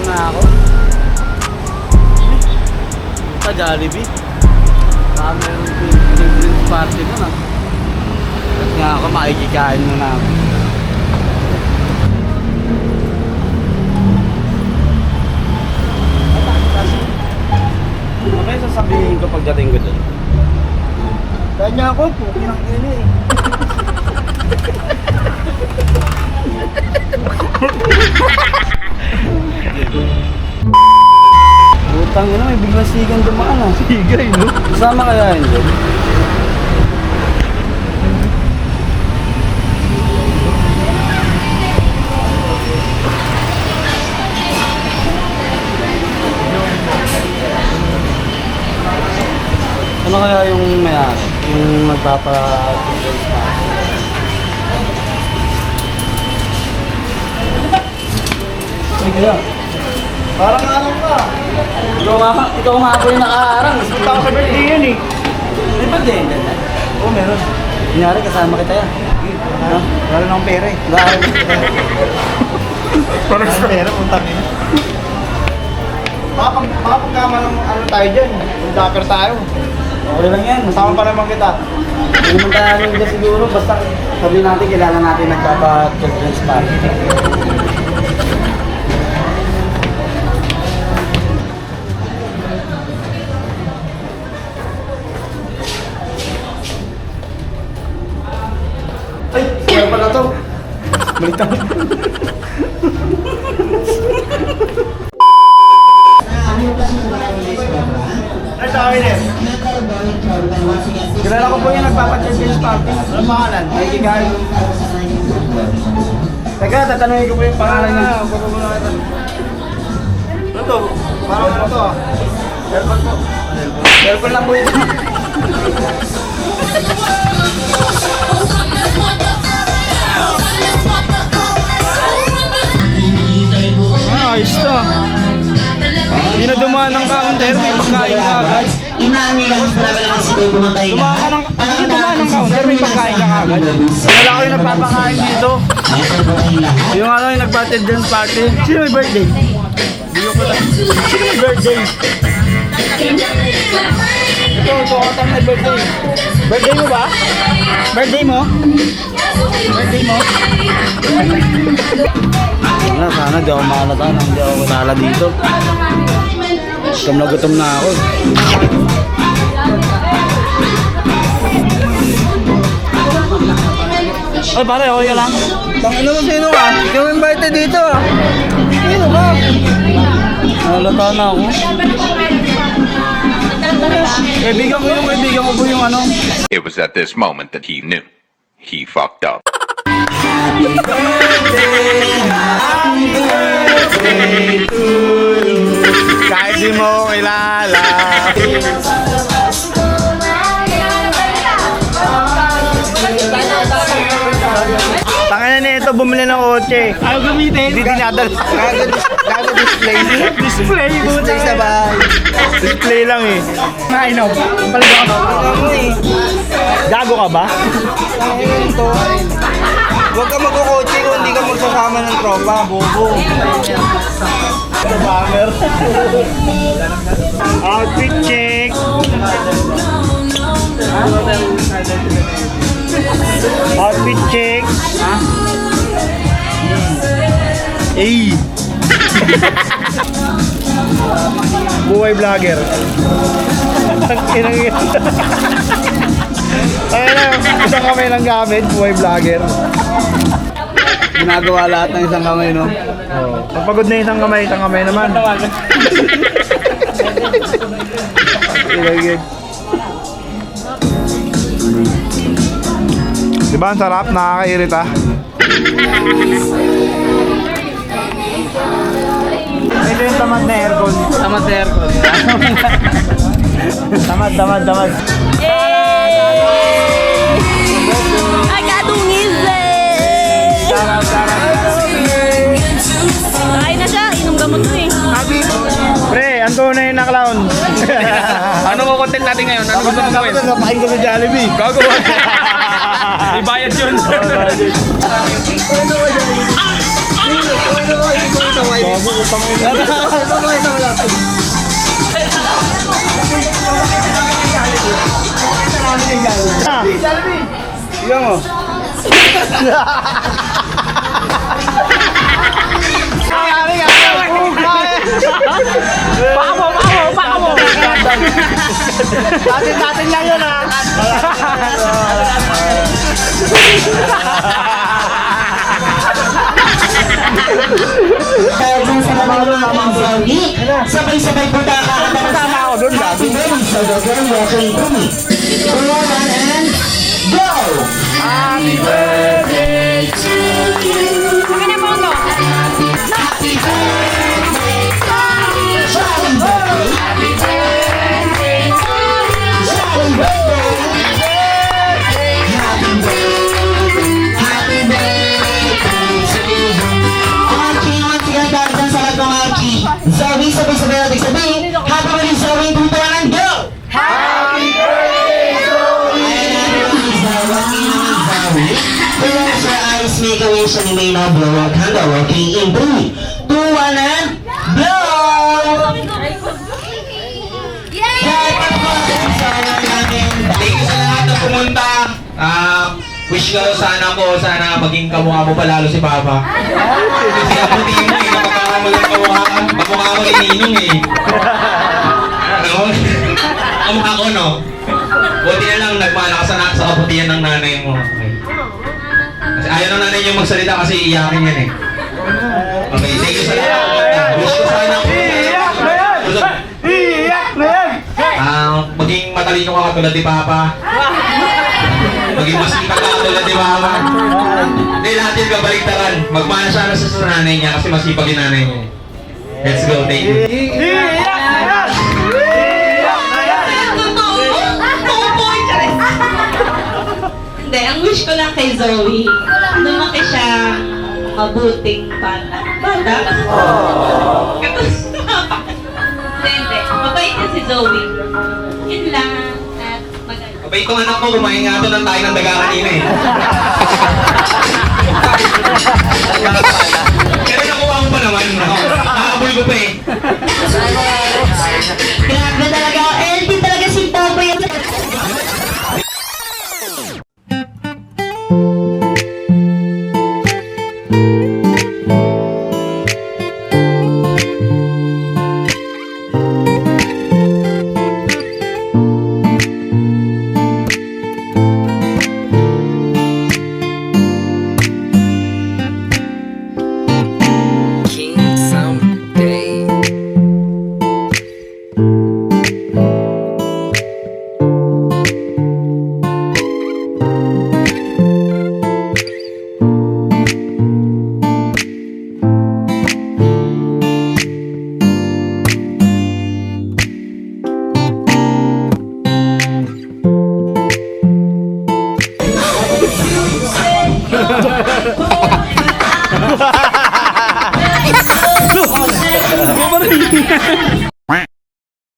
na ako. Sa Jollibee. Meron drinks party na na. At nga ako makikikain na ako. Ano kaya sasabihin ko pagdating ko dun? Kanya ako, pukin ang ina eh. Butang ina, may biglang sigang dumaan ah. Sigay, no? Kasama kaya yun dun? Ano kaya yung mayari? Yung nagpapa-drinks pa? Ay kaya? Parang ano ka? Ikaw nga ako yung nakaharang. Punta ko sa birthday yan eh. May birthday yun dyan? Oo, meron. Kunyari kasama kita yan. Ha? Wala nang pera eh. Dahil Parang sa pera, puntang ina. Makapagkama ng ano tayo dyan. Dapper tayo. okay lang yan. Kasama pa naman kita. Hindi naman tayo dyan siguro. Basta sabihin natin kilala natin nagpapa-children's party. Ay, kaya pala to. Balik tayo. Ano sa akin eh? Kilala ko po yung nagpapa-children's party. Ano pangalan? Ay, kikain. Teka, tatanungin ko po yung pangalan niya. Ano to? Parang ano to ah? Cellphone po. Cellphone lang po ito. Ayos to. Hindi na dumaan ng counter, may pagkain ka agad. Dumaan ka ng counter, may pagkain ka agad. Wala ko yung nagpapakain dito. Yung ano yung nagpa-children's party. Sino may birthday? Sino may birthday? Ito katang may birthday. Birthday mo ba? Birthday mo? Birthday mo? Sana di ako makalata nang di ako matala dito. Gutom na ako. Ay pare, okay ka lang? Tangina mo sino ka? Ikaw may birthday dito ah. Sino ka? Nakalata na ako. Kaibigan ko po yung ano. It was at this moment that he knew. He fucked up. Kahit di mo kilala. Tangina na ito, bumili ng kotse. Ayaw gamitin. Hindi dinadal. Gago display. Display sa bahay. Display lang eh. Mainom. Palaga ka ba? Gago ka ba? Ito. Huwag ka magkukotse kung hindi ka magsasama ng tropa, bobo. Ito bummer. Outfit check. Outfit check. Eh. Buhay vlogger. Inang ito. Ayun, isang kamay lang gamit, buhay vlogger. Ginagawa lahat ng isang kamay, no? Oh. Pagpagod na isang kamay naman. Ilagay. Diba ang sarap? Nakakairita. Ito yung tamad na aircon. Tama sa aircon. Tamad. I got dungis Kain na siya, inom gamot ko eh. Pre, ang tunay na clown. Ano mo content natin ngayon? Ano gusto mong gawin? Napain ko sa Jollibee. Gagawa. May bayad yun. Bago ko putang ina. Tingnan mo. Baka mo. Dating lang yun ha. Sabay-sabay po tayo Kasama ako doon, gabi. sa gagawin walking kumi. One and go! Happy birthday to you. Kami na po ako. Happy birthday to you. Jolly birthday. Happy birthday to you. Jolly birthday. Happy birthday. Happy birthday to you. Okay, once again, dahil dyan sa lahat ng mga Archie. Zoe, sabay-sabay natin sabihin. Happy birthday, Zoe, kung tuwa ng go! Happy birthday, Zoe! Close your eyes, make a wish, and you may now blow out candle. Working in 3, 2, 1, and blow! Thank you sa lahat na pumunta. Wish ko sana maging kamukha mo pa lalo si Papa. Kasi ako din mo eh, napagkakamalang kamukha mo ni Ninong eh. Ano? Kamukha ko no? Buti na lang nagmana ka sa kaputihan ng nanay mo. Okay. Kasi ayaw ng nanay niyo magsalita kasi iyakin yan eh. Okay, thank you sa lahat na pumunta. Wish ko sana maging matalino ka katulad ni Papa. Maging masipag ka katulad ni Mama. Hindi, lahat yun kabaligtaran. Magmana sana sa nanay niya kasi masipag yung nanay niya. Let's go, thank you. Hindi, ang wish ko lang kay Zoe, lumaki siya mabuting bata. Bata? Kapag hindi. Mabait niya si Zoe. Yun lang. At magaling. Abay, itong anak mo, kumain nga ito ng tayo ng daga kanina eh. Pero nakuha mo pa naman. Nakahabol ko pa eh. Grabe talaga, LT talaga si Popoy. King someday. Bumalik.